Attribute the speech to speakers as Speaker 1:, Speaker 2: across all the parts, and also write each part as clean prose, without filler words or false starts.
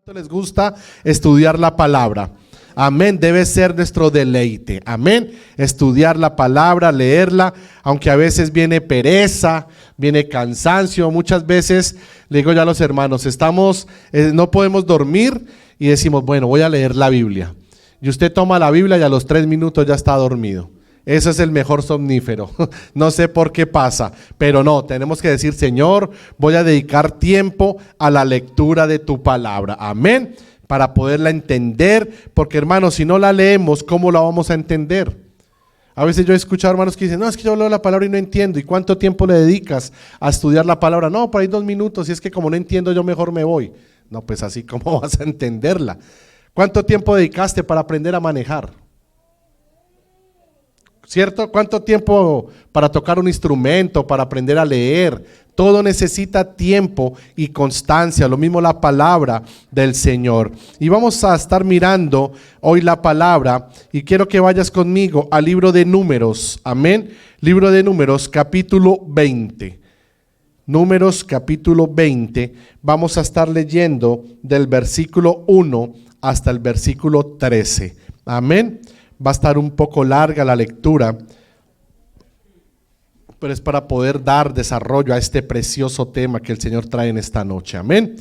Speaker 1: Les gusta estudiar la palabra. Amén, debe ser nuestro deleite. Amén, estudiar la palabra, leerla, aunque a veces viene pereza, viene cansancio. Muchas veces le digo ya a los hermanos, no podemos dormir y decimos, bueno, voy a leer la Biblia. Y usted toma la Biblia y a los 3 minutos ya está dormido. Ese es el mejor somnífero. No sé por qué pasa, pero no, tenemos que decir, Señor, voy a dedicar tiempo a la lectura de tu palabra. Amén, para poderla entender, porque hermanos, si no la leemos, ¿cómo la vamos a entender? A veces yo he escuchado hermanos que dicen, no, es que yo leo la palabra y no entiendo. ¿Y cuánto tiempo le dedicas a estudiar la palabra? No, por ahí 2 minutos, y es que como no entiendo, yo mejor me voy. No, pues así, ¿cómo vas a entenderla? ¿Cuánto tiempo dedicaste para aprender a manejar? ¿Cierto? ¿Cuánto tiempo para tocar un instrumento, para aprender a leer? Todo necesita tiempo y constancia, lo mismo la palabra del Señor. Y vamos a estar mirando hoy la palabra y quiero que vayas conmigo al libro de Números, amén. Libro de Números, capítulo 20. Números, capítulo 20, vamos a estar leyendo del versículo 1 hasta el versículo 13, amén. Va a estar un poco larga la lectura, pero es para poder dar desarrollo a este precioso tema que el Señor trae en esta noche. Amén.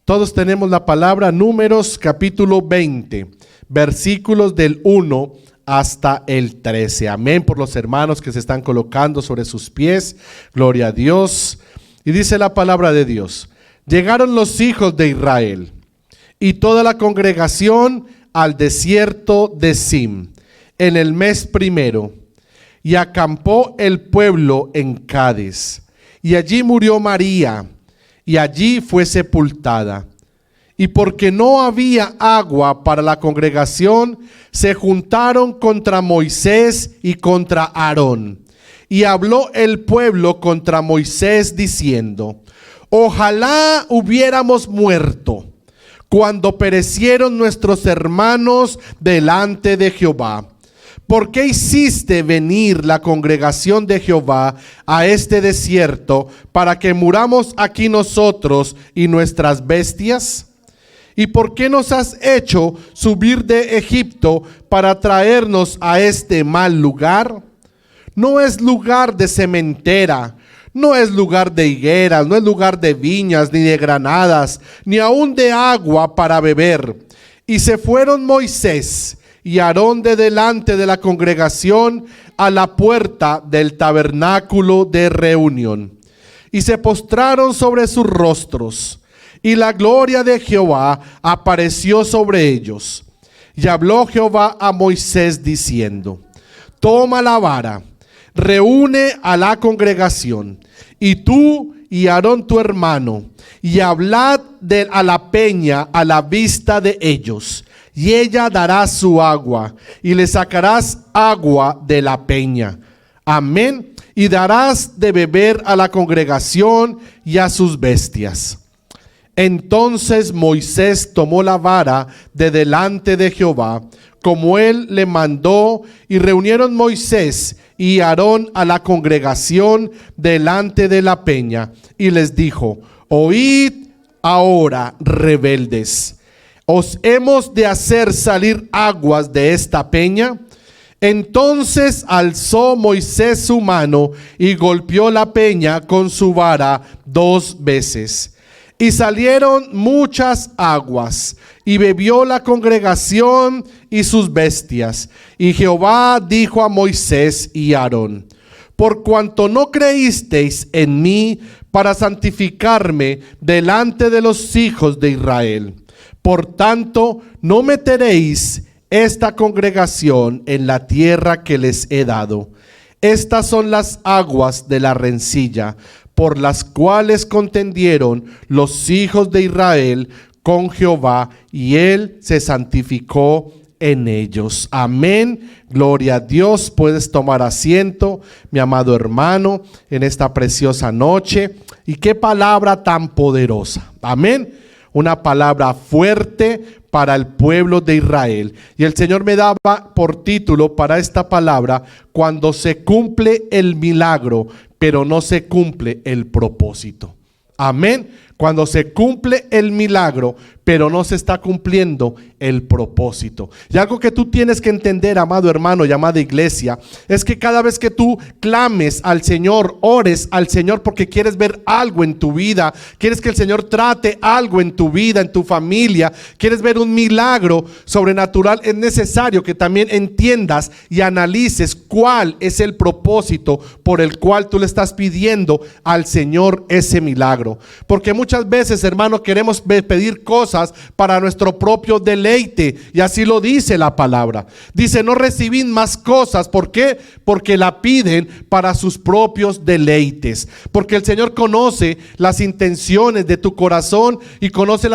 Speaker 1: Todos tenemos la palabra. Números capítulo 20, versículos del 1 hasta el 13. Amén. Por los hermanos que se están colocando sobre sus pies. Gloria a Dios. Y dice la palabra de Dios: llegaron los hijos de Israel y toda la congregación al desierto de Zin, en el mes primero, y acampó el pueblo en Cades, y allí murió María, y allí fue sepultada. Y porque no había agua para la congregación, se juntaron contra Moisés y contra Aarón. Y habló el pueblo contra Moisés diciendo: ojalá hubiéramos muerto cuando perecieron nuestros hermanos delante de Jehová. ¿Por qué hiciste venir la congregación de Jehová a este desierto para que muramos aquí nosotros y nuestras bestias? ¿Y por qué nos has hecho subir de Egipto para traernos a este mal lugar? No es lugar de sementera, no es lugar de higueras, no es lugar de viñas, ni de granadas, ni aun de agua para beber. Y se fueron Moisés y Aarón de delante de la congregación a la puerta del tabernáculo de reunión. Y se postraron sobre sus rostros, y la gloria de Jehová apareció sobre ellos. Y habló Jehová a Moisés diciendo: toma la vara, reúne a la congregación, y tú y Aarón tu hermano, y hablad a la peña a la vista de ellos, y ella dará su agua, y le sacarás agua de la peña. Amén. Y darás de beber a la congregación y a sus bestias. Entonces Moisés tomó la vara de delante de Jehová, como él le mandó, y reunieron Moisés y Aarón a la congregación delante de la peña, y les dijo: oíd ahora, rebeldes, ¿os hemos de hacer salir aguas de esta peña? Entonces alzó Moisés su mano y golpeó la peña con su vara 2 veces. Y salieron muchas aguas, y bebió la congregación y sus bestias. Y Jehová dijo a Moisés y Aarón: por cuanto no creísteis en mí para santificarme delante de los hijos de Israel, por tanto no meteréis esta congregación en la tierra que les he dado. Estas son las aguas de la rencilla, por las cuales contendieron los hijos de Israel con Jehová, y él se santificó en ellos. Amén. Gloria a Dios. Puedes tomar asiento, mi amado hermano, en esta preciosa noche. Y qué palabra tan poderosa. Amén. Una palabra fuerte para el pueblo de Israel. Y el Señor me daba por título para esta palabra: cuando se cumple el milagro, pero no se cumple el propósito. Amén. cuando se cumple el milagro, pero no se está cumpliendo el propósito. Y algo que tú tienes que entender, amado hermano y amada iglesia, es que cada vez que tú clames al Señor, ores al Señor porque quieres ver algo en tu vida, quieres que el Señor trate algo en tu vida, en tu familia, quieres ver un milagro sobrenatural, es necesario que también entiendas y analices cuál es el propósito por el cual tú le estás pidiendo al Señor ese milagro. Porque muchas veces, hermano, queremos pedir cosas para nuestro propio deleite, y así lo dice la palabra. Dice: no recibid más cosas. ¿Por qué? Porque la piden para sus propios deleites. Porque el Señor conoce las intenciones de tu corazón y conoce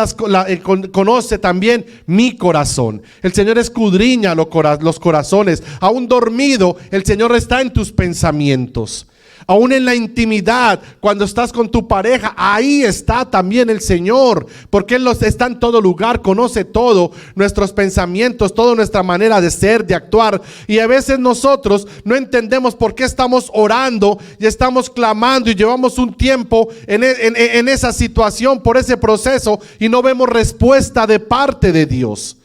Speaker 1: conoce también mi corazón. El Señor escudriña los corazones. Aún dormido, el Señor está en tus pensamientos. Aún en la intimidad, cuando estás con tu pareja, ahí está también el Señor, porque Él está en todo lugar, conoce todo, nuestros pensamientos, toda nuestra manera de ser, de actuar. Y a veces nosotros no entendemos por qué estamos orando y estamos clamando y llevamos un tiempo en esa situación, por ese proceso, y no vemos respuesta de parte de Dios.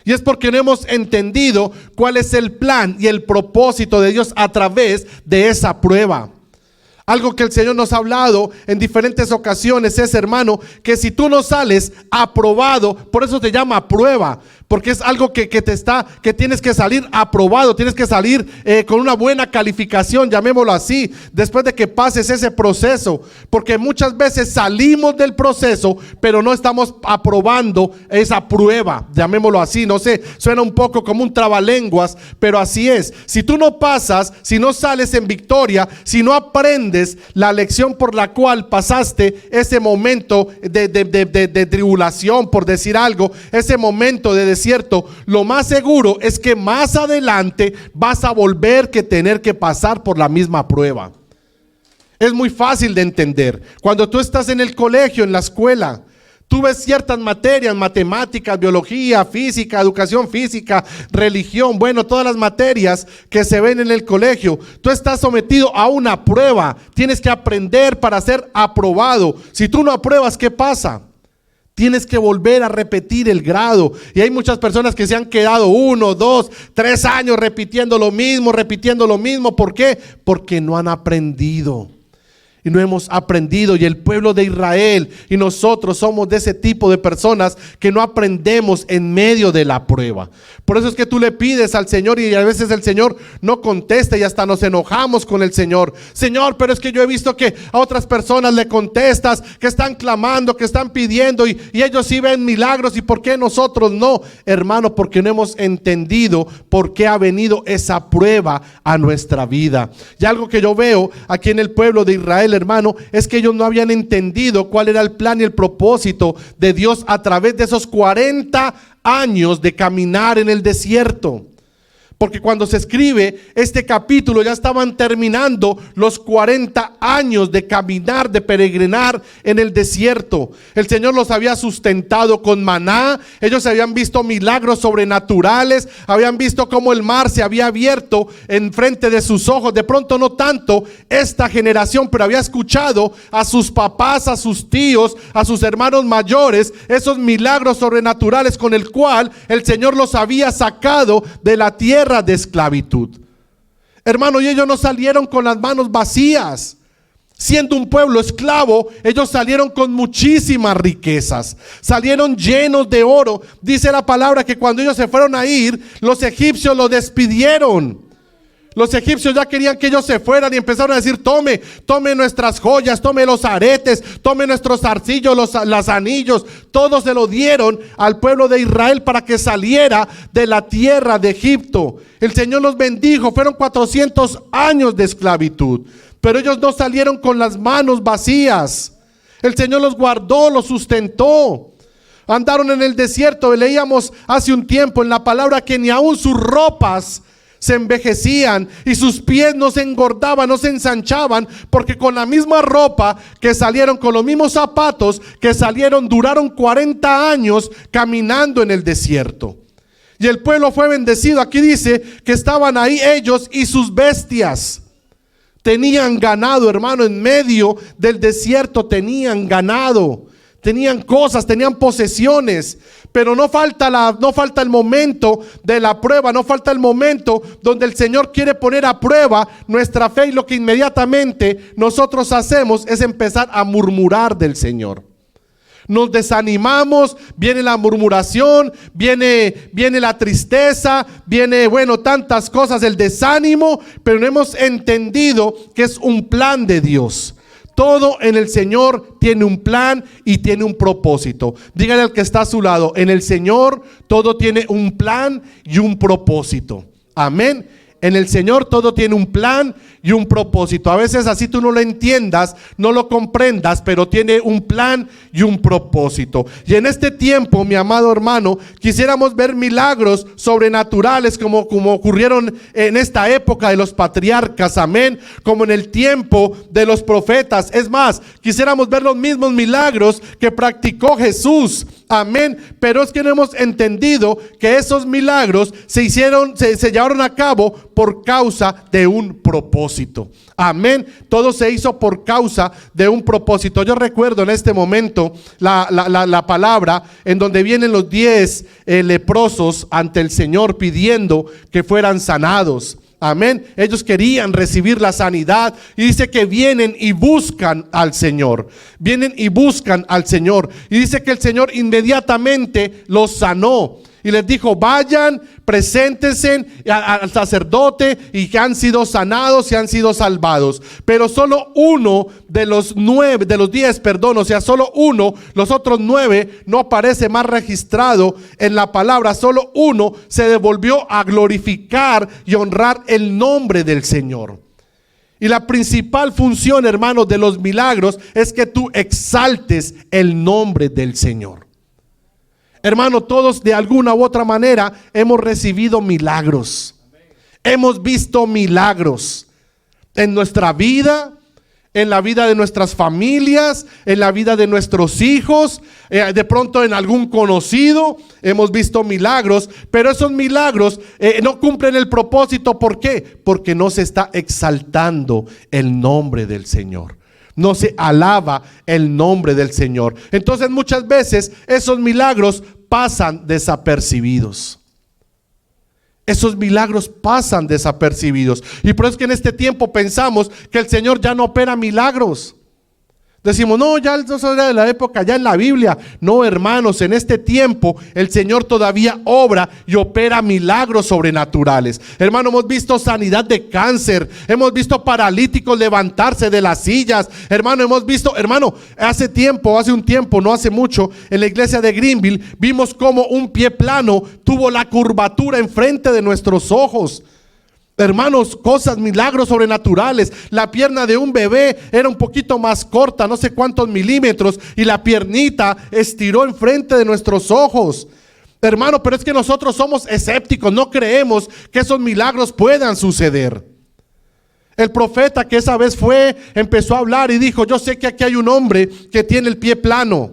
Speaker 1: Y es porque no hemos entendido cuál es el plan y el propósito de Dios a través de esa prueba. Algo que el Señor nos ha hablado en diferentes ocasiones es, hermano, que si tú no sales aprobado, por eso te llama prueba, porque es algo que tienes que salir aprobado, tienes que salir con una buena calificación, llamémoslo así, después de que pases ese proceso, porque muchas veces salimos del proceso, pero no estamos aprobando esa prueba, llamémoslo así. No sé, suena un poco como un trabalenguas, pero así es. Si tú no pasas, si no sales en victoria, si no aprendes la lección por la cual pasaste ese momento de tribulación, por decir algo, ese momento de desierto, lo más seguro es que más adelante vas a volver que tener que pasar por la misma prueba. Es muy fácil de entender. Cuando tú estás en el colegio, en la escuela, tú ves ciertas materias, matemáticas, biología, física, educación física, religión, bueno, todas las materias que se ven en el colegio. Tú estás sometido a una prueba, tienes que aprender para ser aprobado. Si tú no apruebas, ¿qué pasa? Tienes que volver a repetir el grado. Y hay muchas personas que se han quedado 1, 2, 3 años repitiendo lo mismo. ¿Por qué? Porque no han aprendido. Y no hemos aprendido, y el pueblo de Israel y nosotros somos de ese tipo de personas que no aprendemos en medio de la prueba. Por eso es que tú le pides al Señor y a veces el Señor no contesta y hasta nos enojamos con el Señor. Señor, pero es que yo he visto que a otras personas le contestas, que están clamando, que están pidiendo y ellos sí ven milagros, ¿y por qué nosotros no? Hermano, porque no hemos entendido por qué ha venido esa prueba a nuestra vida. Y algo que yo veo aquí en el pueblo de Israel, hermano, es que ellos no habían entendido cuál era el plan y el propósito de Dios a través de esos 40 años de caminar en el desierto. Porque cuando se escribe este capítulo ya estaban terminando los 40 años de caminar, de peregrinar en el desierto. El Señor los había sustentado con maná. Ellos habían visto milagros sobrenaturales. Habían visto cómo el mar se había abierto en frente de sus ojos. De pronto no tanto esta generación, pero había escuchado a sus papás, a sus tíos, a sus hermanos mayores, esos milagros sobrenaturales con el cual el Señor los había sacado de la tierra de esclavitud. Hermano, y ellos no salieron con las manos vacías. Siendo un pueblo esclavo, ellos salieron con muchísimas riquezas, salieron llenos de oro. Dice la palabra que cuando ellos se fueron a ir, los egipcios los despidieron. Los egipcios ya querían que ellos se fueran y empezaron a decir: tome nuestras joyas, tome los aretes, tome nuestros zarcillos, los anillos. Todos se lo dieron al pueblo de Israel para que saliera de la tierra de Egipto. El Señor los bendijo, fueron 400 años de esclavitud, pero ellos no salieron con las manos vacías. El Señor los guardó, los sustentó. Andaron en el desierto. Leíamos hace un tiempo en la palabra que ni aún sus ropas se envejecían y sus pies no se engordaban, no se ensanchaban, porque con la misma ropa que salieron, con los mismos zapatos que salieron, duraron 40 años caminando en el desierto. Y el pueblo fue bendecido. Aquí dice que estaban ahí ellos y sus bestias. Tenían ganado, hermano, en medio del desierto tenían ganado. tenían cosas, tenían posesiones, pero no falta el momento de la prueba, no falta el momento donde el Señor quiere poner a prueba nuestra fe, y lo que inmediatamente nosotros hacemos es empezar a murmurar del Señor. Nos desanimamos, viene la murmuración, viene la tristeza, viene, tantas cosas, el desánimo, pero no hemos entendido que es un plan de Dios. Todo en el Señor tiene un plan y tiene un propósito. Dígale al que está a su lado: en el Señor todo tiene un plan y un propósito. Amén. En el Señor todo tiene un plan y un propósito. A veces así tú no lo entiendas, no lo comprendas, pero tiene un plan y un propósito. Y en este tiempo, mi amado hermano, quisiéramos ver milagros sobrenaturales como ocurrieron en esta época de los patriarcas, amén, como en el tiempo de los profetas. Es más, quisiéramos ver los mismos milagros que practicó Jesús, amén, pero es que no hemos entendido que esos milagros se llevaron a cabo por causa de un propósito. Amén. Todo se hizo por causa de un propósito. Yo recuerdo en este momento la palabra en donde vienen los 10 leprosos ante el Señor pidiendo que fueran sanados. Amén. Ellos querían recibir la sanidad y dice que vienen y buscan al Señor. Vienen y buscan al Señor. Y dice que el Señor inmediatamente los sanó. Y les dijo: vayan, preséntense al sacerdote, y que han sido sanados y han sido salvados. Pero solo uno de los 10, o sea, solo uno, los otros 9 no aparece más registrado en la palabra. Solo uno se devolvió a glorificar y honrar el nombre del Señor. Y la principal función, hermanos, de los milagros es que tú exaltes el nombre del Señor. Hermano, todos de alguna u otra manera hemos recibido milagros. Hemos visto milagros en nuestra vida, en la vida de nuestras familias, en la vida de nuestros hijos, de pronto en algún conocido hemos visto milagros, pero esos milagros no cumplen el propósito. ¿Por qué? Porque no se está exaltando el nombre del Señor. No se alaba el nombre del Señor. Entonces muchas veces esos milagros pasan desapercibidos. Esos milagros pasan desapercibidos. Y por eso es que en este tiempo pensamos que el Señor ya no opera milagros. Decimos: no, ya eso era de la época, ya en la Biblia. No, hermanos, en este tiempo el Señor todavía obra y opera milagros sobrenaturales. Hermano, hemos visto sanidad de cáncer, hemos visto paralíticos levantarse de las sillas. Hermano, hace un tiempo, no hace mucho, en la iglesia de Greenville, vimos como un pie plano tuvo la curvatura enfrente de nuestros ojos. Hermanos, cosas, milagros sobrenaturales. La pierna de un bebé era un poquito más corta, no sé cuántos milímetros, y la piernita estiró enfrente de nuestros ojos. Hermano, pero es que nosotros somos escépticos, no creemos que esos milagros puedan suceder. El profeta que esa vez empezó a hablar y dijo: yo sé que aquí hay un hombre que tiene el pie plano.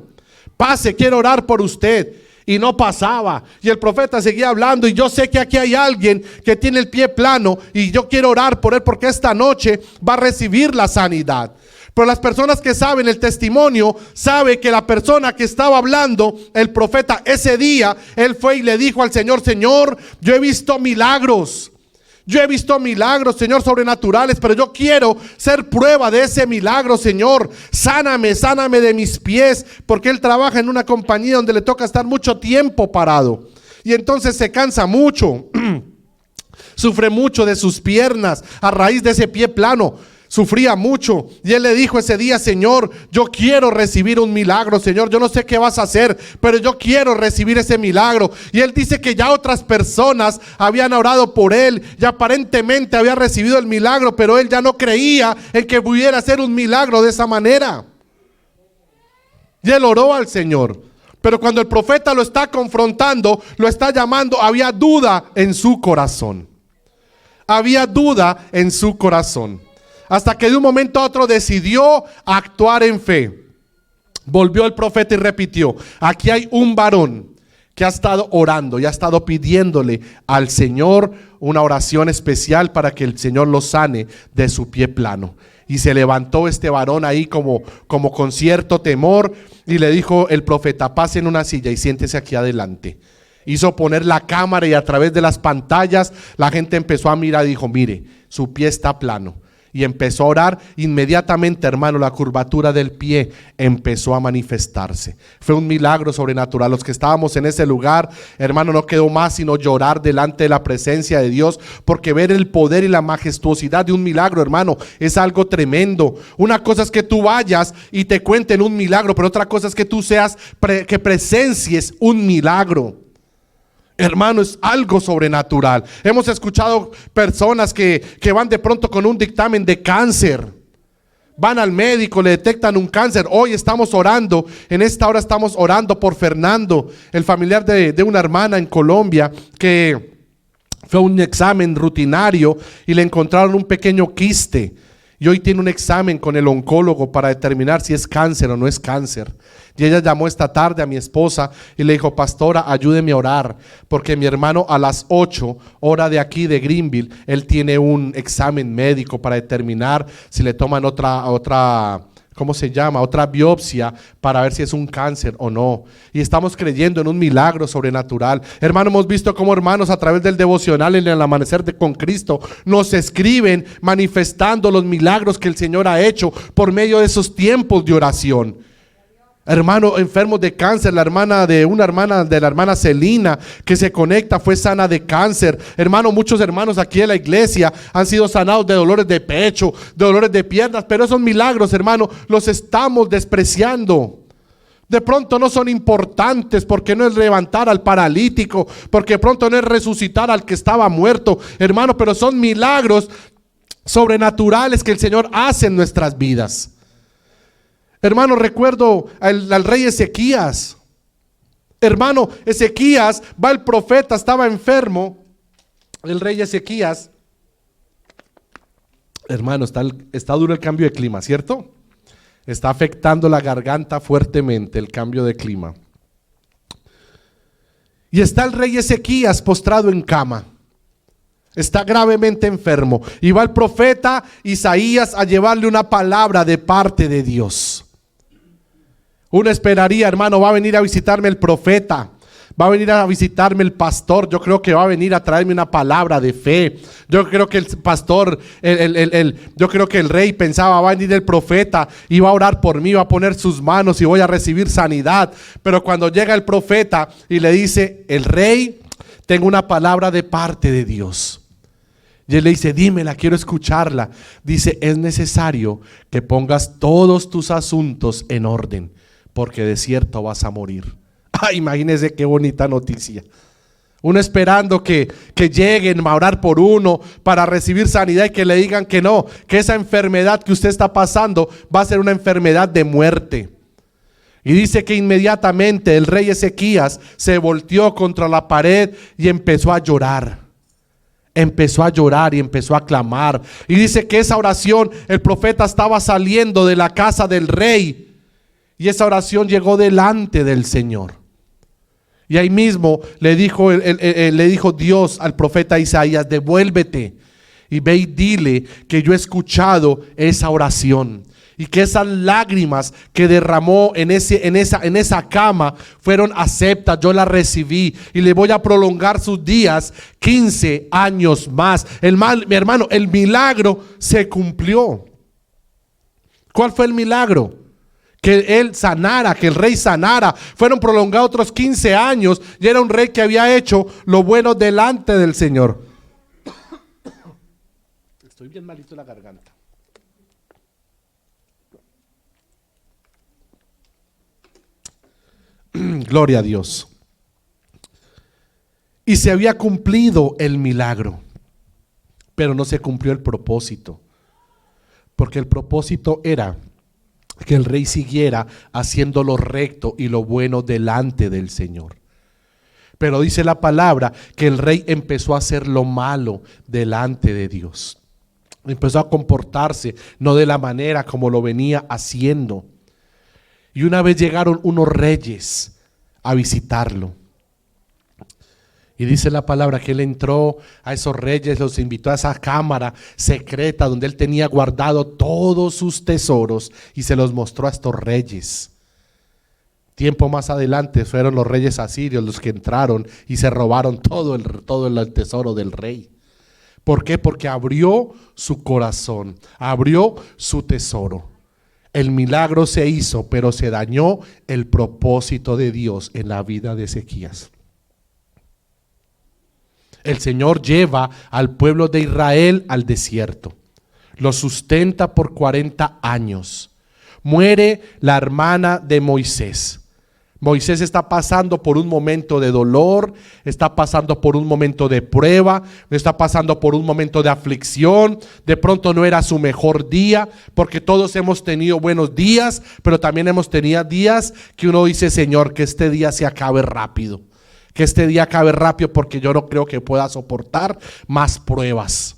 Speaker 1: Pase, quiero orar por usted. Y no pasaba, y el profeta seguía hablando: y yo sé que aquí hay alguien que tiene el pie plano, y yo quiero orar por él porque esta noche va a recibir la sanidad. Pero las personas que saben el testimonio, sabe que la persona que estaba hablando, el profeta, ese día, él fue y le dijo al Señor: Señor, yo he visto milagros. Yo he visto milagros, Señor, sobrenaturales, pero yo quiero ser prueba de ese milagro, Señor. Sáname de mis pies, porque él trabaja en una compañía donde le toca estar mucho tiempo parado. Y entonces se cansa mucho, sufre mucho de sus piernas a raíz de ese pie plano. Sufría mucho, y él le dijo ese día: Señor, yo quiero recibir un milagro, Señor, yo no sé qué vas a hacer, pero yo quiero recibir ese milagro. Y él dice que ya otras personas habían orado por él, y aparentemente había recibido el milagro, pero él ya no creía en que pudiera hacer un milagro de esa manera. Y él oró al Señor, pero cuando el profeta lo está confrontando, lo está llamando, había duda en su corazón. Había duda en su corazón. Hasta que de un momento a otro decidió actuar en fe. Volvió el profeta y repitió: aquí hay un varón que ha estado orando y ha estado pidiéndole al Señor una oración especial para que el Señor lo sane de su pie plano. Y se levantó este varón ahí como con cierto temor y le dijo el profeta: pase en una silla y siéntese aquí adelante. Hizo poner la cámara y a través de las pantallas la gente empezó a mirar y dijo: mire, su pie está plano. Y empezó a orar. Inmediatamente, hermano, la curvatura del pie empezó a manifestarse. Fue un milagro sobrenatural. Los que estábamos en ese lugar, hermano, no quedó más sino llorar delante de la presencia de Dios, porque ver el poder y la majestuosidad de un milagro, hermano, es algo tremendo. Una cosa es que tú vayas y te cuenten un milagro, pero otra cosa es que tú que presencies un milagro. Hermano, es algo sobrenatural. Hemos escuchado personas que van de pronto con un dictamen de cáncer. Van al médico, le detectan un cáncer. Hoy estamos orando, en esta hora estamos orando por Fernando, el familiar de una hermana en Colombia, que fue un examen rutinario y le encontraron un pequeño quiste. Y hoy tiene un examen con el oncólogo para determinar si es cáncer o no es cáncer. Y ella llamó esta tarde a mi esposa y le dijo: pastora, ayúdeme a orar, porque mi hermano a las 8, hora de aquí de Greenville, él tiene un examen médico para determinar si le toman otra ¿cómo se llama? Otra biopsia para ver si es un cáncer o no. Y estamos creyendo en un milagro sobrenatural. Hermano, hemos visto cómo hermanos a través del devocional en el amanecer con Cristo nos escriben manifestando los milagros que el Señor ha hecho por medio de esos tiempos de oración. Hermano, enfermos de cáncer, la hermana de la hermana Celina que se conecta fue sana de cáncer. Hermano, muchos hermanos aquí en la iglesia han sido sanados de dolores de pecho, de dolores de piernas, pero esos milagros, hermano, los estamos despreciando. De pronto no son importantes, porque no es levantar al paralítico, porque de pronto no es resucitar al que estaba muerto, hermano, pero son milagros sobrenaturales que el Señor hace en nuestras vidas. Hermano, recuerdo al rey Ezequías. Hermano, Ezequías, va el profeta, estaba enfermo. El rey Ezequías. Hermano, está duro el cambio de clima, ¿cierto? Está afectando la garganta fuertemente el cambio de clima. Y está el rey Ezequías postrado en cama. Está gravemente enfermo. Y va el profeta Isaías a llevarle una palabra de parte de Dios. Uno esperaría, hermano, va a venir a visitarme el profeta, va a venir a visitarme el pastor. Yo creo que va a venir a traerme una palabra de fe. Yo creo que el pastor, yo creo que el rey pensaba: va a venir el profeta y va a orar por mí, va a poner sus manos y voy a recibir sanidad. Pero cuando llega el profeta y le dice: el rey, tengo una palabra de parte de Dios. Y él le dice: dímela, quiero escucharla. Dice: es necesario que pongas todos tus asuntos en orden, porque de cierto vas a morir. Ay, imagínense qué bonita noticia. Uno esperando que lleguen a orar por uno para recibir sanidad y que le digan que no, que esa enfermedad que usted está pasando va a ser una enfermedad de muerte. Y dice que inmediatamente el rey Ezequías se volteó contra la pared y empezó a llorar. Empezó a llorar y empezó a clamar. Y dice que esa oración, el profeta estaba saliendo de la casa del rey. Y esa oración llegó delante del Señor. Y ahí mismo le dijo Dios al profeta Isaías: devuélvete y ve y dile que yo he escuchado esa oración. Y que esas lágrimas que derramó en esa cama fueron aceptas. Yo las recibí y le voy a prolongar sus días 15 años más. Mi hermano, el milagro se cumplió. ¿Cuál fue el milagro? Que él sanara, que el rey sanara. Fueron prolongados otros 15 años y era un rey que había hecho lo bueno delante del Señor. Estoy bien malito en la garganta. Gloria a Dios. Y se había cumplido el milagro, pero no se cumplió el propósito, porque el propósito era que el rey siguiera haciendo lo recto y lo bueno delante del Señor. Pero dice la palabra que el rey empezó a hacer lo malo delante de Dios. Empezó a comportarse no de la manera como lo venía haciendo. Y una vez llegaron unos reyes a visitarlo. Y dice la palabra que él entró a esos reyes, los invitó a esa cámara secreta donde él tenía guardado todos sus tesoros y se los mostró a estos reyes. Tiempo más adelante fueron los reyes asirios los que entraron y se robaron todo el tesoro del rey. ¿Por qué? Porque abrió su corazón, abrió su tesoro. El milagro se hizo, pero se dañó el propósito de Dios en la vida de Ezequías. El Señor lleva al pueblo de Israel al desierto. Lo sustenta por 40 años. Muere la hermana de Moisés. Moisés está pasando por un momento de dolor, está pasando por un momento de prueba, está pasando por un momento de aflicción. De pronto no era su mejor día, porque todos hemos tenido buenos días, pero también hemos tenido días que uno dice: Señor, que este día se acabe rápido. Que este día acabe rápido, porque yo no creo que pueda soportar más pruebas.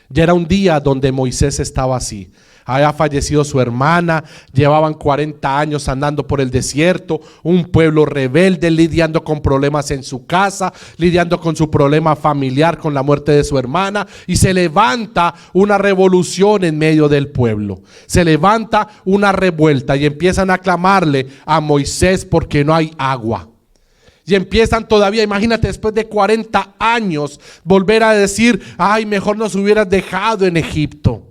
Speaker 1: Ya era un día donde Moisés estaba así. Había fallecido su hermana, llevaban 40 años andando por el desierto, un pueblo rebelde, lidiando con problemas en su casa, lidiando con su problema familiar, con la muerte de su hermana, y se levanta una revolución en medio del pueblo. Se levanta una revuelta y empiezan a clamarle a Moisés porque no hay agua. Y empiezan todavía, imagínate, después de 40 años, volver a decir: ay, mejor nos hubieras dejado en Egipto.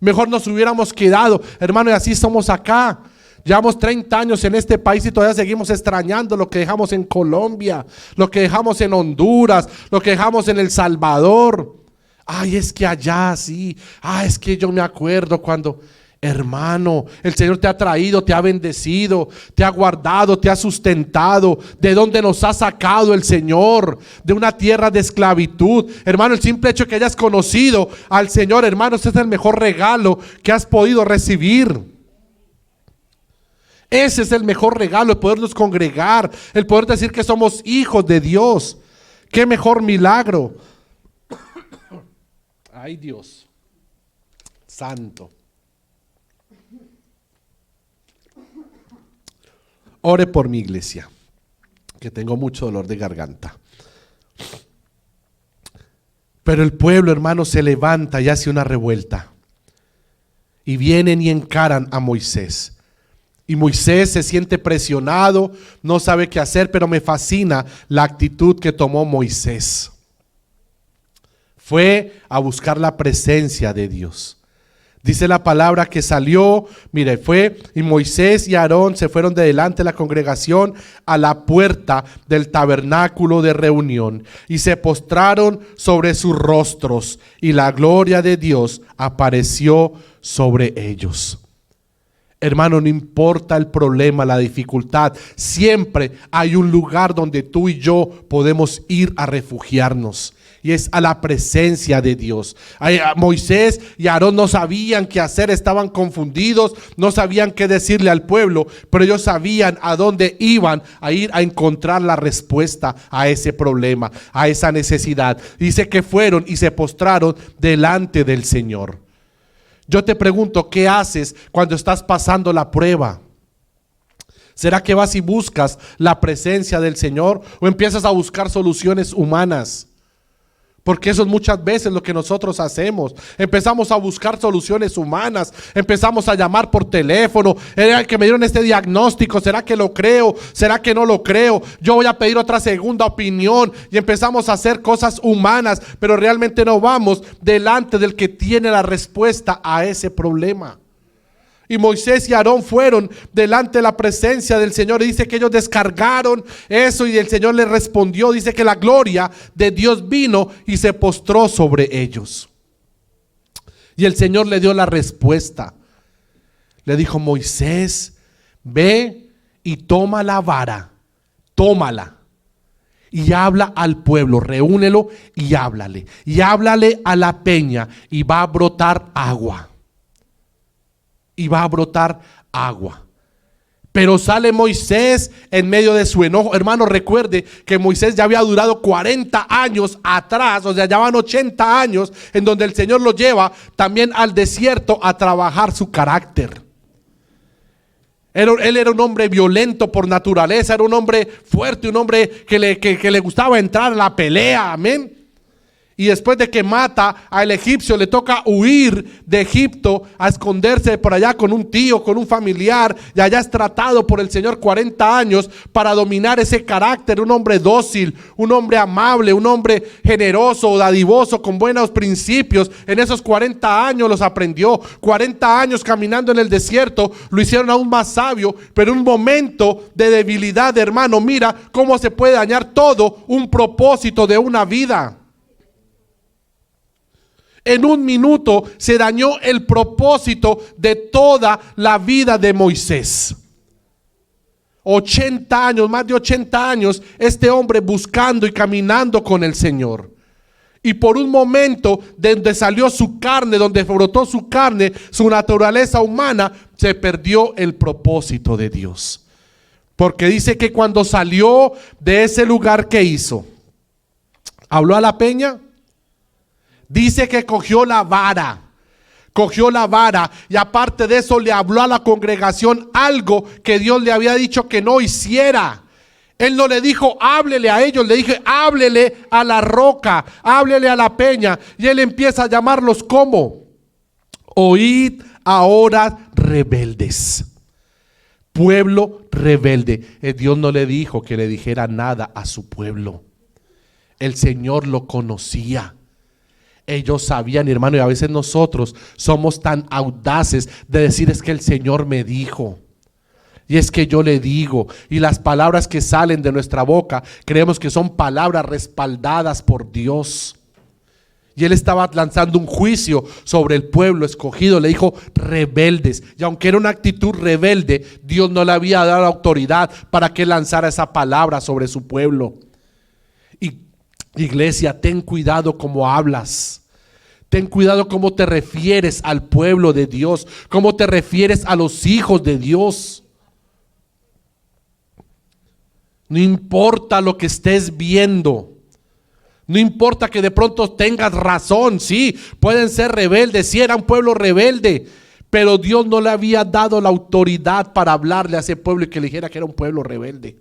Speaker 1: Mejor nos hubiéramos quedado. Hermano, y así somos acá. Llevamos 30 años en este país y todavía seguimos extrañando lo que dejamos en Colombia, lo que dejamos en Honduras, lo que dejamos en El Salvador. Ay, es que allá sí. Ay, es que yo me acuerdo cuando... Hermano, el Señor te ha traído, te ha bendecido, te ha guardado, te ha sustentado. ¿De dónde nos ha sacado el Señor? De una tierra de esclavitud. Hermano, el simple hecho de que hayas conocido al Señor, hermano, ese es el mejor regalo que has podido recibir. Ese es el mejor regalo, el podernos congregar, el poder decir que somos hijos de Dios. Qué mejor milagro. Ay, Dios santo. Ore por mi iglesia, que tengo mucho dolor de garganta. Pero el pueblo, hermano, se levanta y hace una revuelta. Y vienen y encaran a Moisés. Y Moisés se siente presionado, no sabe qué hacer, pero me fascina la actitud que tomó Moisés. Fue a buscar la presencia de Dios. Dice la palabra que salió, mire, fue y Moisés y Aarón se fueron de delante de la congregación a la puerta del tabernáculo de reunión y se postraron sobre sus rostros y la gloria de Dios apareció sobre ellos. Hermano, no importa el problema, la dificultad, siempre hay un lugar donde tú y yo podemos ir a refugiarnos. Y es a la presencia de Dios. Moisés y Aarón no sabían qué hacer, estaban confundidos, no sabían qué decirle al pueblo, pero ellos sabían a dónde iban a ir a encontrar la respuesta a ese problema, a esa necesidad. Dice que fueron y se postraron delante del Señor. Yo te pregunto, ¿qué haces cuando estás pasando la prueba? ¿Será que vas y buscas la presencia del Señor o empiezas a buscar soluciones humanas? Porque eso es muchas veces lo que nosotros hacemos. Empezamos a buscar soluciones humanas. Empezamos a llamar por teléfono. Era el que me dieron este diagnóstico. ¿Será que lo creo? ¿Será que no lo creo? Yo voy a pedir otra segunda opinión. Y empezamos a hacer cosas humanas. Pero realmente no vamos delante del que tiene la respuesta a ese problema. Y Moisés y Aarón fueron delante de la presencia del Señor y dice que ellos descargaron eso y el Señor les respondió. Dice que la gloria de Dios vino y se postró sobre ellos. Y el Señor le dio la respuesta. Le dijo: Moisés, ve y toma la vara, tómala y habla al pueblo, reúnelo y háblale. Y háblale a la peña y va a brotar agua. Y va a brotar agua. Pero sale Moisés en medio de su enojo. Hermano, recuerde que Moisés ya había durado 40 años atrás, o sea, ya van 80 años en donde el Señor lo lleva también al desierto a trabajar su carácter. Él era un hombre violento por naturaleza, era un hombre fuerte, un hombre que le gustaba entrar a la pelea, amén. Y después de que mata al egipcio, le toca huir de Egipto a esconderse por allá con un tío, con un familiar. Y allá es tratado por el Señor 40 años para dominar ese carácter. Un hombre dócil, un hombre amable, un hombre generoso, dadivoso, con buenos principios. En esos 40 años los aprendió. 40 años caminando en el desierto lo hicieron aún más sabio. Pero en un momento de debilidad, hermano, mira cómo se puede dañar todo un propósito de una vida. En un minuto se dañó el propósito de toda la vida de Moisés. 80 años, más de 80 años, este hombre buscando y caminando con el Señor. Y por un momento, de donde salió su carne, donde brotó su carne, su naturaleza humana, se perdió el propósito de Dios. Porque dice que cuando salió de ese lugar, ¿qué hizo? ¿Habló a la peña? Dice que cogió la vara y aparte de eso le habló a la congregación algo que Dios le había dicho que no hiciera. Él no le dijo háblele a ellos, le dije háblele a la roca, háblele a la peña. Y él empieza a llamarlos como: oíd ahora rebeldes, pueblo rebelde. Dios no le dijo que le dijera nada a su pueblo. El Señor lo conocía. Ellos sabían, hermano, y a veces nosotros somos tan audaces de decir: es que el Señor me dijo, y es que yo le digo, y las palabras que salen de nuestra boca creemos que son palabras respaldadas por Dios. Y él estaba lanzando un juicio sobre el pueblo escogido. Le dijo rebeldes, y aunque era una actitud rebelde, Dios no le había dado autoridad para que lanzara esa palabra sobre su pueblo. Y iglesia, ten cuidado cómo hablas. Ten cuidado cómo te refieres al pueblo de Dios, cómo te refieres a los hijos de Dios. No importa lo que estés viendo, no importa que de pronto tengas razón. Sí, pueden ser rebeldes, sí, era un pueblo rebelde, pero Dios no le había dado la autoridad para hablarle a ese pueblo y que le dijera que era un pueblo rebelde.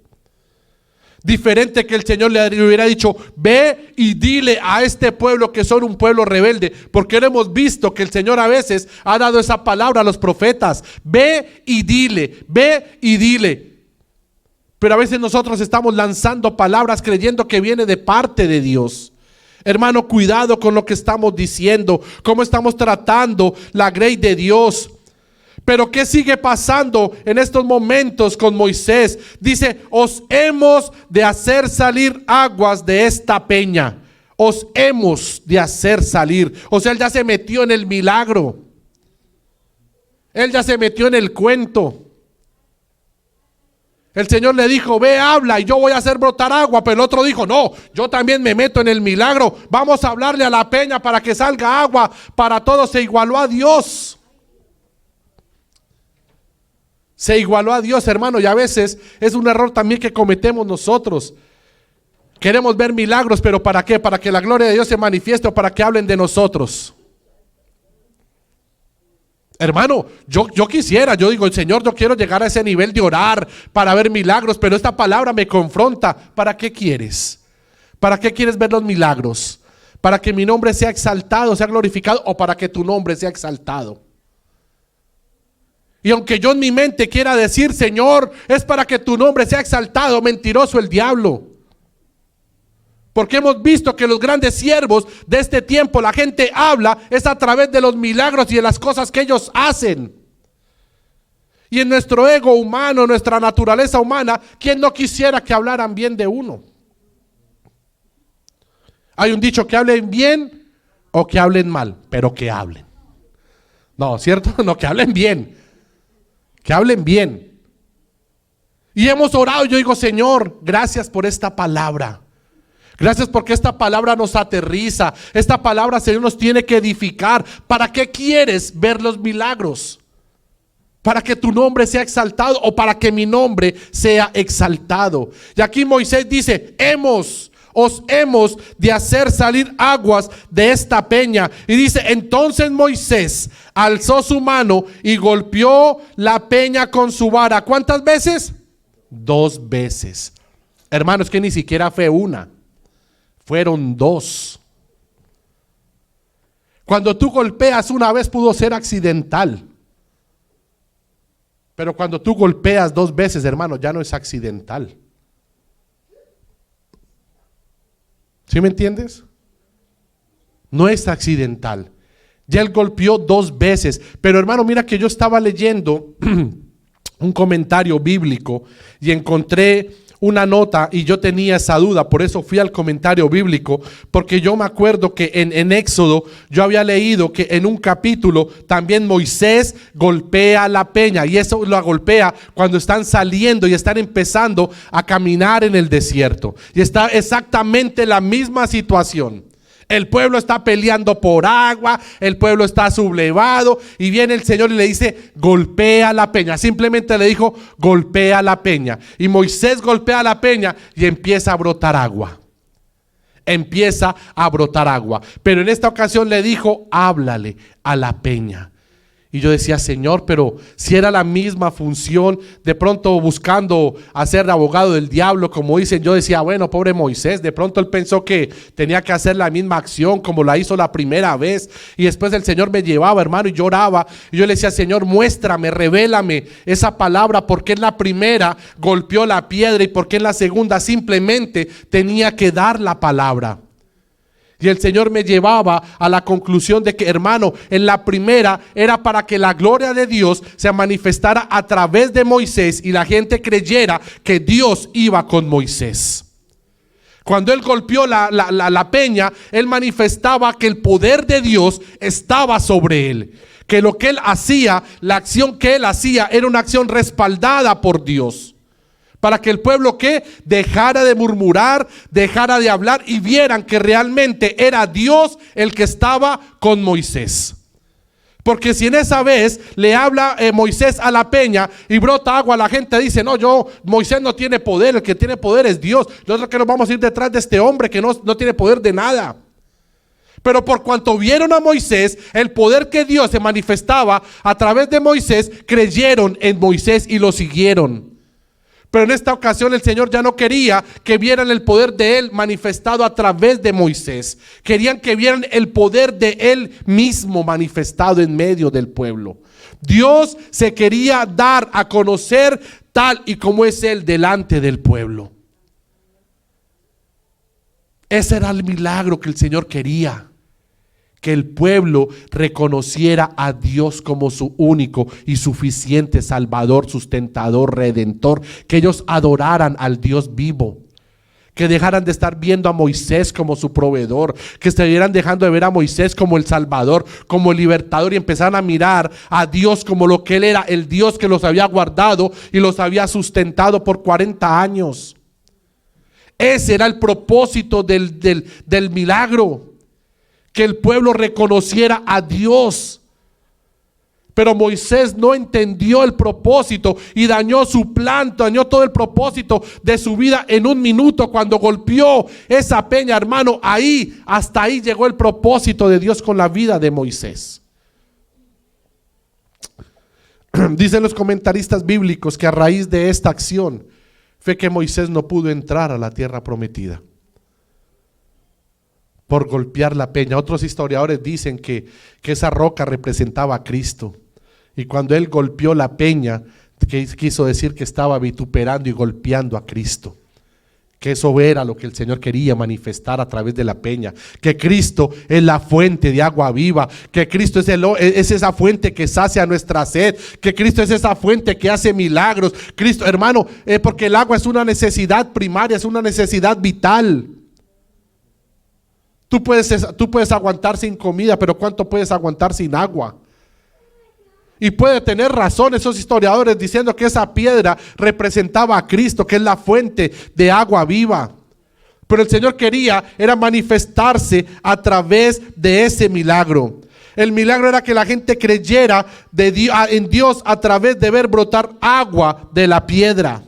Speaker 1: Diferente que el Señor le hubiera dicho: ve y dile a este pueblo que son un pueblo rebelde. Porque ahora hemos visto que el Señor a veces ha dado esa palabra a los profetas: ve y dile, ve y dile. Pero a veces nosotros estamos lanzando palabras creyendo que viene de parte de Dios. Hermano, cuidado con lo que estamos diciendo, cómo estamos tratando la grey de Dios. Pero ¿qué sigue pasando en estos momentos con Moisés? Dice: os hemos de hacer salir aguas de esta peña. Os hemos de hacer salir. O sea, él ya se metió en el milagro. Él ya se metió en el cuento. El Señor le dijo: ve, habla y yo voy a hacer brotar agua. Pero el otro dijo: no, yo también me meto en el milagro. Vamos a hablarle a la peña para que salga agua para todos. Se igualó a Dios. Se igualó a Dios, hermano, y a veces es un error también que cometemos nosotros. Queremos ver milagros, pero ¿para qué? Para que la gloria de Dios se manifieste o para que hablen de nosotros. Hermano, yo quisiera, yo digo: el Señor, yo quiero llegar a ese nivel de orar para ver milagros, pero esta palabra me confronta. ¿Para qué quieres? ¿Para qué quieres ver los milagros? ¿Para que mi nombre sea exaltado, sea glorificado, o para que tu nombre sea exaltado? Y aunque yo en mi mente quiera decir: Señor, es para que tu nombre sea exaltado, mentiroso el diablo. Porque hemos visto que los grandes siervos de este tiempo, la gente habla es a través de los milagros y de las cosas que ellos hacen. Y en nuestro ego humano, nuestra naturaleza humana, ¿quién no quisiera que hablaran bien de uno? Hay un dicho: que hablen bien o que hablen mal, pero que hablen. No, ¿cierto? No, que hablen bien. Que hablen bien. Y hemos orado. Yo digo: Señor, gracias por esta palabra. Gracias porque esta palabra nos aterriza. Esta palabra, Señor, nos tiene que edificar. ¿Para qué quieres ver los milagros? ¿Para que tu nombre sea exaltado o para que mi nombre sea exaltado? Y aquí Moisés dice: os hemos de hacer salir aguas de esta peña. Y dice, entonces Moisés alzó su mano y golpeó la peña con su vara. ¿Cuántas veces? 2 veces. Hermanos, que ni siquiera fue una, fueron 2. Cuando tú golpeas una vez pudo ser accidental, pero cuando tú golpeas 2 veces, hermano, ya no es accidental. ¿Sí me entiendes? No es accidental. Ya él golpeó 2 veces. Pero hermano, mira que yo estaba leyendo un comentario bíblico y encontré una nota y yo tenía esa duda, por eso fui al comentario bíblico, porque yo me acuerdo que en Éxodo yo había leído que en un capítulo también Moisés golpea la peña, y eso lo golpea cuando están saliendo y están empezando a caminar en el desierto, y está exactamente la misma situación. El pueblo está peleando por agua, el pueblo está sublevado, y viene el Señor y le dice, golpea la peña. Simplemente le dijo, golpea la peña. Y Moisés golpea la peña y empieza a brotar agua. Empieza a brotar agua. Pero en esta ocasión le dijo, háblale a la peña. Y yo decía, Señor, pero si era la misma función, de pronto buscando hacer de abogado del diablo, como dicen, yo decía, bueno, pobre Moisés, de pronto él pensó que tenía que hacer la misma acción como la hizo la primera vez, y después el Señor me llevaba, hermano, y lloraba, y yo le decía, Señor, muéstrame, revélame esa palabra, porque en la primera golpeó la piedra y porque en la segunda simplemente tenía que dar la palabra. Y el Señor me llevaba a la conclusión de que, hermano, en la primera era para que la gloria de Dios se manifestara a través de Moisés y la gente creyera que Dios iba con Moisés. Cuando él golpeó la peña, él manifestaba que el poder de Dios estaba sobre él. Que lo que él hacía, la acción que él hacía, era una acción respaldada por Dios. Para que el pueblo que dejara de murmurar, dejara de hablar y vieran que realmente era Dios el que estaba con Moisés. Porque si en esa vez le habla Moisés a la peña y brota agua, la gente dice, no, Moisés no tiene poder, el que tiene poder es Dios. Nosotros que nos vamos a ir detrás de este hombre que no tiene poder de nada. Pero por cuanto vieron a Moisés, el poder que Dios se manifestaba a través de Moisés, creyeron en Moisés y lo siguieron. Pero en esta ocasión el Señor ya no quería que vieran el poder de Él manifestado a través de Moisés. Querían que vieran el poder de Él mismo manifestado en medio del pueblo. Dios se quería dar a conocer tal y como es Él delante del pueblo. Ese era el milagro que el Señor quería. Que el pueblo reconociera a Dios como su único y suficiente Salvador, sustentador, redentor. Que ellos adoraran al Dios vivo. Que dejaran de estar viendo a Moisés como su proveedor. Que estuvieran dejando de ver a Moisés como el Salvador, como el libertador, y empezaran a mirar a Dios como lo que Él era, el Dios que los había guardado y los había sustentado por 40 años. Ese era el propósito del milagro. Que el pueblo reconociera a Dios. Pero Moisés no entendió el propósito y dañó su plan, dañó todo el propósito de su vida en un minuto cuando golpeó esa peña, hermano. Hasta ahí llegó el propósito de Dios con la vida de Moisés. Dicen los comentaristas bíblicos que a raíz de esta acción fue que Moisés no pudo entrar a la tierra prometida. Por golpear la peña. Otros historiadores dicen que esa roca representaba a Cristo. Y cuando él golpeó la peña, que quiso decir que estaba vituperando y golpeando a Cristo. Que eso era lo que el Señor quería manifestar a través de la peña. Que Cristo es la fuente de agua viva. Que Cristo es esa fuente que sacia nuestra sed. Que Cristo es esa fuente que hace milagros. Cristo, hermano, porque el agua es una necesidad primaria, es una necesidad vital. Tú puedes aguantar sin comida, pero ¿cuánto puedes aguantar sin agua? Y puede tener razón esos historiadores diciendo que esa piedra representaba a Cristo, que es la fuente de agua viva. Pero el Señor era manifestarse a través de ese milagro. El milagro era que la gente creyera en Dios a través de ver brotar agua de la piedra.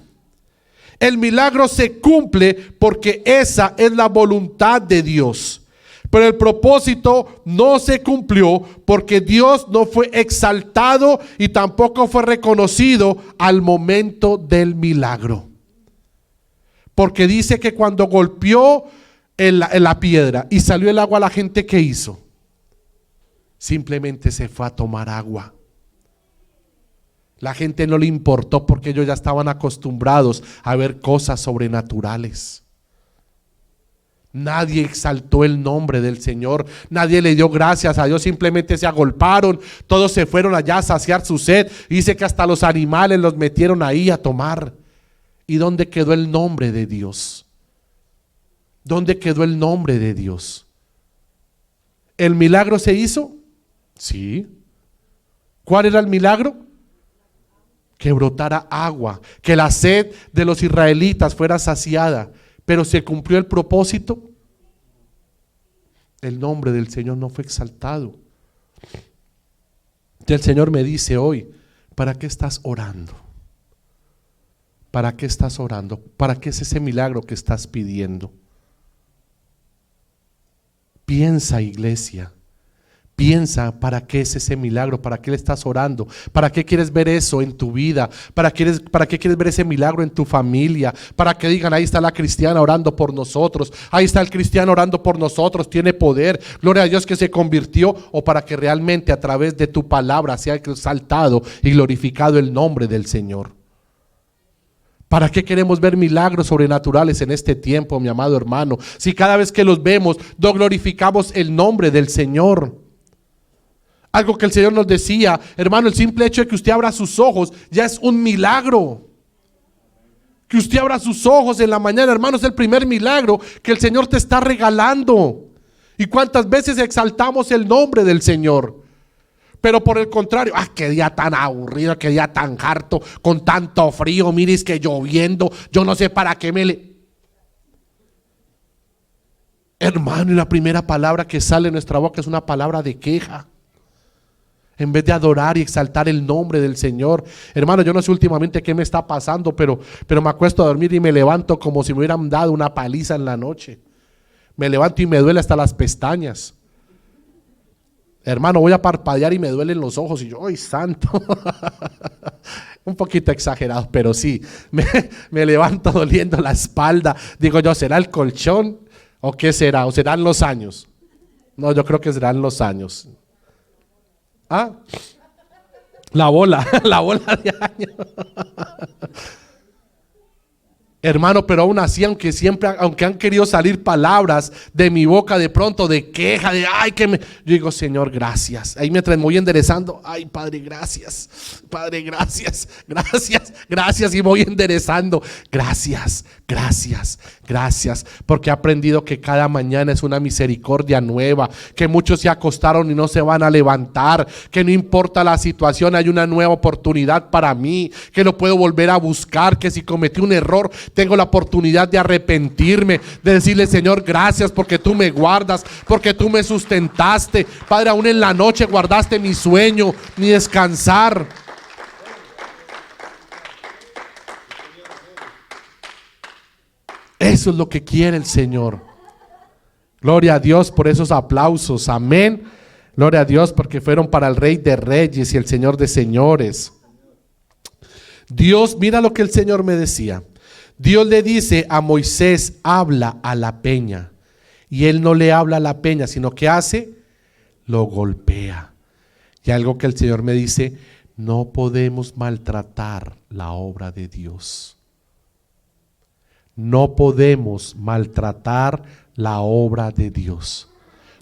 Speaker 1: El milagro se cumple porque esa es la voluntad de Dios. Pero el propósito no se cumplió porque Dios no fue exaltado y tampoco fue reconocido al momento del milagro. Porque dice que cuando golpeó en la piedra y salió el agua, la gente, ¿qué hizo? Simplemente se fue a tomar agua. La gente no le importó porque ellos ya estaban acostumbrados a ver cosas sobrenaturales. Nadie exaltó el nombre del Señor, nadie le dio gracias a Dios, simplemente se agolparon, todos se fueron allá a saciar su sed. Dice que hasta los animales los metieron ahí a tomar. ¿Y dónde quedó el nombre de Dios? ¿Dónde quedó el nombre de Dios? ¿El milagro se hizo? Sí. ¿Cuál era el milagro? Que brotara agua, que la sed de los israelitas fuera saciada. Pero ¿se cumplió el propósito? El nombre del Señor no fue exaltado. Y el Señor me dice hoy, ¿para qué estás orando? ¿Para qué estás orando? ¿Para qué es ese milagro que estás pidiendo? Piensa, iglesia. Piensa, ¿para qué es ese milagro? ¿Para qué le estás orando? ¿Para qué quieres ver eso en tu vida? ¿Para qué quieres ver ese milagro en tu familia? Para que digan, ahí está la cristiana orando por nosotros, ahí está el cristiano orando por nosotros, tiene poder, gloria a Dios que se convirtió. O para que realmente a través de tu palabra sea exaltado y glorificado el nombre del Señor. ¿Para qué queremos ver milagros sobrenaturales en este tiempo, mi amado hermano? Si cada vez que los vemos, no glorificamos el nombre del Señor. Algo que el Señor nos decía, hermano, el simple hecho de que usted abra sus ojos ya es un milagro. Que usted abra sus ojos en la mañana, hermano, es el primer milagro que el Señor te está regalando. ¿Y cuántas veces exaltamos el nombre del Señor? Pero por el contrario, qué día tan aburrido, qué día tan harto, con tanto frío, mire, es que lloviendo, yo no sé para qué Hermano, y la primera palabra que sale de nuestra boca es una palabra de queja. En vez de adorar y exaltar el nombre del Señor. Hermano, yo no sé últimamente qué me está pasando, pero me acuesto a dormir y me levanto como si me hubieran dado una paliza en la noche. Me levanto y me duele hasta las pestañas. Hermano, voy a parpadear y me duelen los ojos y yo, ¡ay, santo! Un poquito exagerado, pero sí, me levanto doliendo la espalda. Digo yo, ¿será el colchón o qué será? ¿O serán los años? No, yo creo que serán los años. La bola de años. Hermano, pero aún así, aunque han querido salir palabras de mi boca de pronto de queja, yo digo, Señor, gracias. Ahí mientras me voy enderezando, ay, Padre, gracias. Padre, gracias, y voy enderezando. Gracias, porque he aprendido que cada mañana es una misericordia nueva, que muchos se acostaron y no se van a levantar, que no importa la situación, hay una nueva oportunidad para mí, que lo puedo volver a buscar, que si cometí un error, tengo la oportunidad de arrepentirme, de decirle, Señor, gracias porque tú me guardas, porque tú me sustentaste. Padre, aún en la noche guardaste mi sueño, mi descansar. Eso es lo que quiere el Señor. Gloria a Dios por esos aplausos, amén. Gloria a Dios porque fueron para el Rey de Reyes y el Señor de Señores. Dios, mira lo que el Señor me decía. Dios le dice a Moisés, habla a la peña. Y él no le habla a la peña, sino que hace, lo golpea. Y algo que el Señor me dice, no podemos maltratar la obra de Dios. No podemos maltratar la obra de Dios.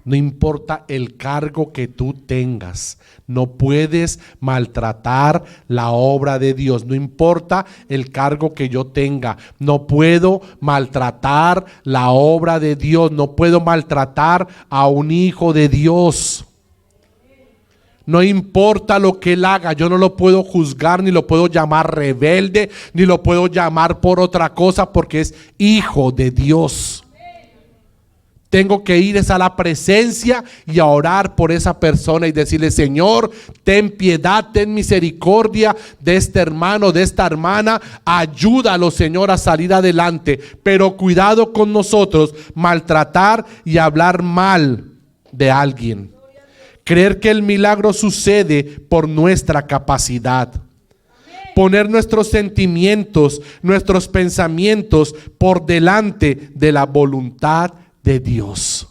Speaker 1: No importa el cargo que tú tengas, no puedes maltratar la obra de Dios. No importa el cargo que yo tenga, no puedo maltratar la obra de Dios. No puedo maltratar a un hijo de Dios. No importa lo que él haga, yo no lo puedo juzgar, ni lo puedo llamar rebelde, ni lo puedo llamar por otra cosa, porque es hijo de Dios. Tengo que ir a la presencia y a orar por esa persona y decirle: Señor, ten piedad, ten misericordia de este hermano, de esta hermana. Ayúdalo, Señor, a salir adelante. Pero cuidado con nosotros maltratar y hablar mal de alguien. Creer que el milagro sucede por nuestra capacidad. Poner nuestros sentimientos, nuestros pensamientos por delante de la voluntad de Dios.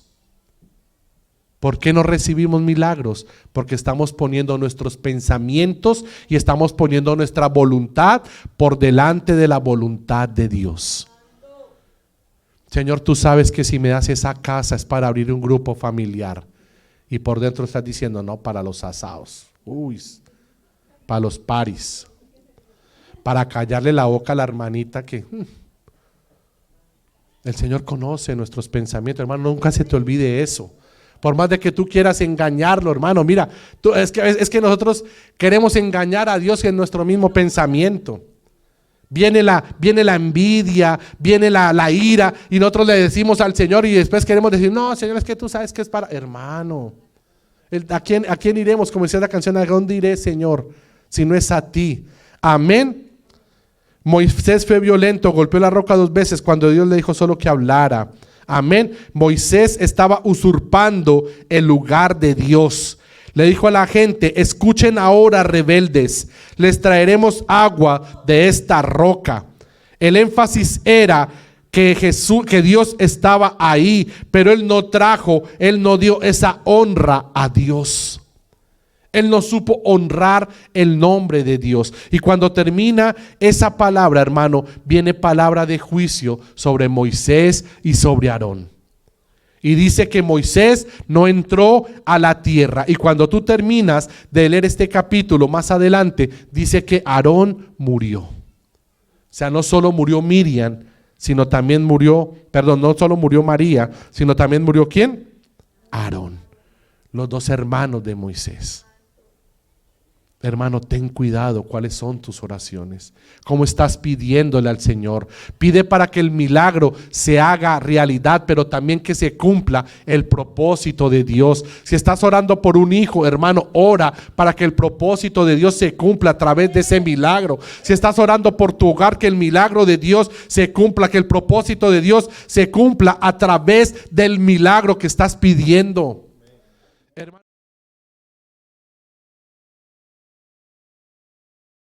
Speaker 1: ¿Por qué no recibimos milagros? Porque estamos poniendo nuestros pensamientos y estamos poniendo nuestra voluntad por delante de la voluntad de Dios. Señor, tú sabes que si me das esa casa es para abrir un grupo familiar, y por dentro estás diciendo: no, para los asados, para los paris, para callarle la boca a la hermanita que... El Señor conoce nuestros pensamientos, hermano. Nunca se te olvide eso. Por más de que tú quieras engañarlo, hermano, mira, es que nosotros queremos engañar a Dios en nuestro mismo pensamiento. Viene la envidia, viene la ira, y nosotros le decimos al Señor, y después queremos decir: no, Señor, es que tú sabes que es para... Hermano, ¿a quién iremos? Como decía la canción: ¿a dónde iré, Señor, si no es a ti? Amén. Moisés fue violento, golpeó la roca 2 veces cuando Dios le dijo solo que hablara. Amén. Moisés estaba usurpando el lugar de Dios. Le dijo a la gente: escuchen ahora, rebeldes, les traeremos agua de esta roca. El énfasis era que Dios estaba ahí, pero él no dio esa honra a Dios. Él no supo honrar el nombre de Dios. Y cuando termina esa palabra, hermano, viene palabra de juicio sobre Moisés y sobre Aarón. Y dice que Moisés no entró a la tierra. Y cuando tú terminas de leer este capítulo más adelante, dice que Aarón murió. O sea, no solo murió Miriam, sino también no solo murió María, sino también murió ¿quién? Aarón, los 2 hermanos de Moisés. Hermano, ten cuidado cuáles son tus oraciones, cómo estás pidiéndole al Señor. Pide para que el milagro se haga realidad, pero también que se cumpla el propósito de Dios. Si estás orando por un hijo, hermano, ora para que el propósito de Dios se cumpla a través de ese milagro. Si estás orando por tu hogar, que el milagro de Dios se cumpla, que el propósito de Dios se cumpla a través del milagro que estás pidiendo.